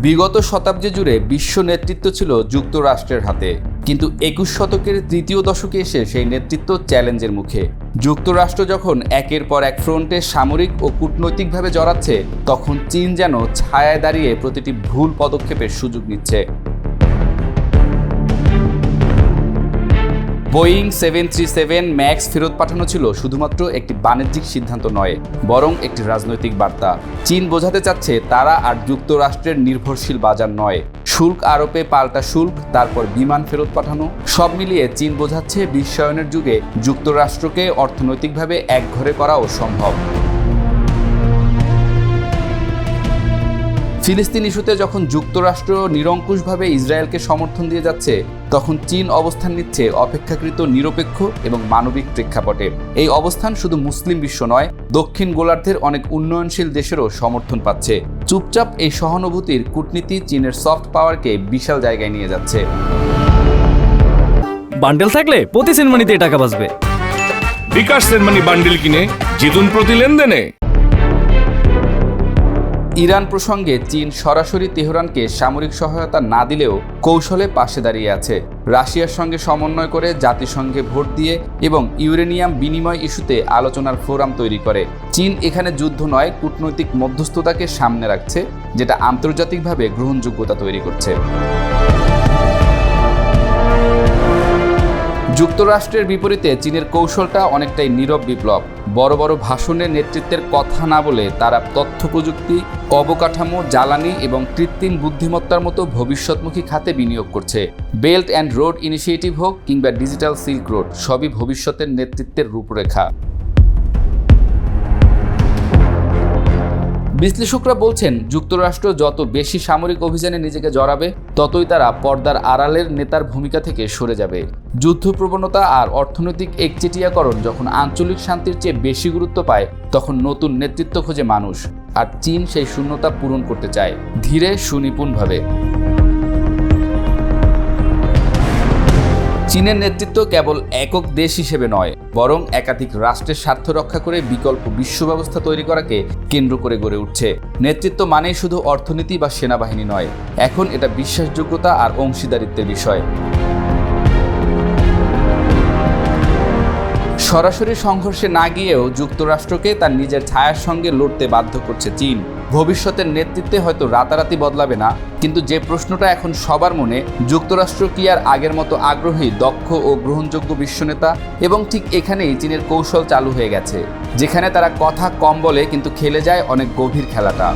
বিগত শতাব্দী জুড়ে বিশ্ব নেতৃত্ব ছিল যুক্তরাষ্ট্রের হাতে, কিন্তু 21 শতকের তৃতীয় দশকে এসে সেই নেতৃত্ব চ্যালেঞ্জের মুখে। যুক্তরাষ্ট্র যখন একের পর এক ফ্রন্টে সামরিক ও কূটনৈতিকভাবে জড়াচ্ছে, তখন চীন যেন ছায়ায় দাঁড়িয়ে প্রতিটি ভুল পদক্ষেপের সুযোগ নিচ্ছে। বোয়িং 737 ম্যাক্স ফেরত পাঠানো ছিল শুধুমাত্র একটি বাণিজ্যিক সিদ্ধান্ত নয়, বরং একটি রাজনৈতিক বার্তা। চীন বোঝাতে চাচ্ছে তারা আর যুক্তরাষ্ট্রের নির্ভরশীল বাজার নয়। শুল্ক আরোপে পাল্টা শুল্ক, তারপর বিমান ফেরত পাঠানো, সব মিলিয়ে চীন বোঝাচ্ছে বিশ্বায়নের যুগে যুক্তরাষ্ট্রকে অর্থনৈতিকভাবে একঘরে করাও সম্ভব। ফিলিস্তিন ইস্যুতে যখন যুক্তরাষ্ট্র নিরঙ্কুশভাবে ইসরায়েলকে সমর্থন দিয়ে যাচ্ছে, তখন চীন অবস্থান নিচ্ছে অপেক্ষাকৃত নিরপেক্ষ এবং মানবিক প্রেক্ষাপটে। এই অবস্থান শুধু মুসলিম বিশ্ব নয়, দক্ষিণ গোলার্ধের অনেক উন্নয়নশীল দেশেরও সমর্থন পাচ্ছে। চুপচাপ এই সহানুভূতির কূটনীতি চীনের সফট পাওয়ারকে বিশাল জায়গায় নিয়ে যাচ্ছে। বান্ডেল থাকলে প্রতি সেনমানিতে টাকা বাঁচবে। বিকাশ সেনমানি বান্ডেল কিনে জিতুন প্রতি লেনদেনে। ইরান প্রসঙ্গে চীন সরাসরি তেহরানকে সামরিক সহায়তা না দিলেও কৌশলে পাশে দাঁড়িয়ে আছে। রাশিয়ার সঙ্গে সমন্বয় করে জাতিসংঘে ভোট দিয়ে এবং ইউরেনিয়াম বিনিময় ইস্যুতে আলোচনার ফোরাম তৈরি করে। চীন এখানে যুদ্ধ নয়, কূটনৈতিক মধ্যস্থতাকে সামনে রাখছে, যেটা আন্তর্জাতিকভাবে গ্রহণযোগ্যতা তৈরি করছে। যুক্তরাষ্ট্রের বিপরীতে চীনের কৌশলটা অনেকটাই নীরব বিপ্লব। বড় বড় ভাষণে নেতৃত্বের কথা না বলে তারা তথ্য প্রযুক্তি, অবকাঠামো, জ্বালানি এবং কৃত্রিম বুদ্ধিমত্তার মতো ভবিষ্যৎমুখী খাতে বিনিয়োগ করছে। বেল্ট অ্যান্ড রোড ইনিশিয়েটিভ হোক কিংবা ডিজিটাল সিল্ক রোড, সবই ভবিষ্যতের নেতৃত্বের রূপরেখা। বিশ্লেষকরা বলছেন, যুক্তরাষ্ট্র যত বেশি সামরিক অভিযানে নিজেকে জড়াবে, ততই তারা পর্দার আড়ালের নেতার ভূমিকা থেকে সরে যাবে। যুদ্ধপ্রবণতা আর অর্থনৈতিক একচেটিয়াকরণ যখন আঞ্চলিক শান্তির চেয়ে বেশি গুরুত্ব পায়, তখন নতুন নেতৃত্ব খোঁজে মানুষ। আর চীন সেই শূন্যতা পূরণ করতে চায়, ধীরে সুনিপুণভাবে। চীনের নেতৃত্ব কেবল একক দেশ হিসেবে নয়, বরং একাধিক রাষ্ট্রের স্বার্থ রক্ষা করে বিকল্প বিশ্ব ব্যবস্থা তৈরি করাকে কেন্দ্র করে গড়ে উঠছে। নেতৃত্ব মানেই শুধু অর্থনীতি বা সেনাবাহিনী নয়, এখন এটা বিশ্বাসযোগ্যতা আর অংশীদারিত্বের বিষয়। সরাসরি সংঘর্ষে না গিয়েও যুক্তরাষ্ট্রকে তার নিজের ছায়ার সঙ্গে লড়তে বাধ্য করছে চীন। ভবিষ্যতের নেতৃত্বে হয়তো রাতারাতি বদলাবে না, কিন্তু যে প্রশ্নটা এখন সবার মনে, যুক্তরাষ্ট্র কি আর আগের মতো আগ্রহী, দক্ষ ও গ্রহণযোগ্য বিশ্বনেতা? এবং ঠিক এখানেই চীনের কৌশল চালু হয়ে গেছে, যেখানে তারা কথা কম বলে কিন্তু খেলে যায় অনেক গভীর খেলাটা।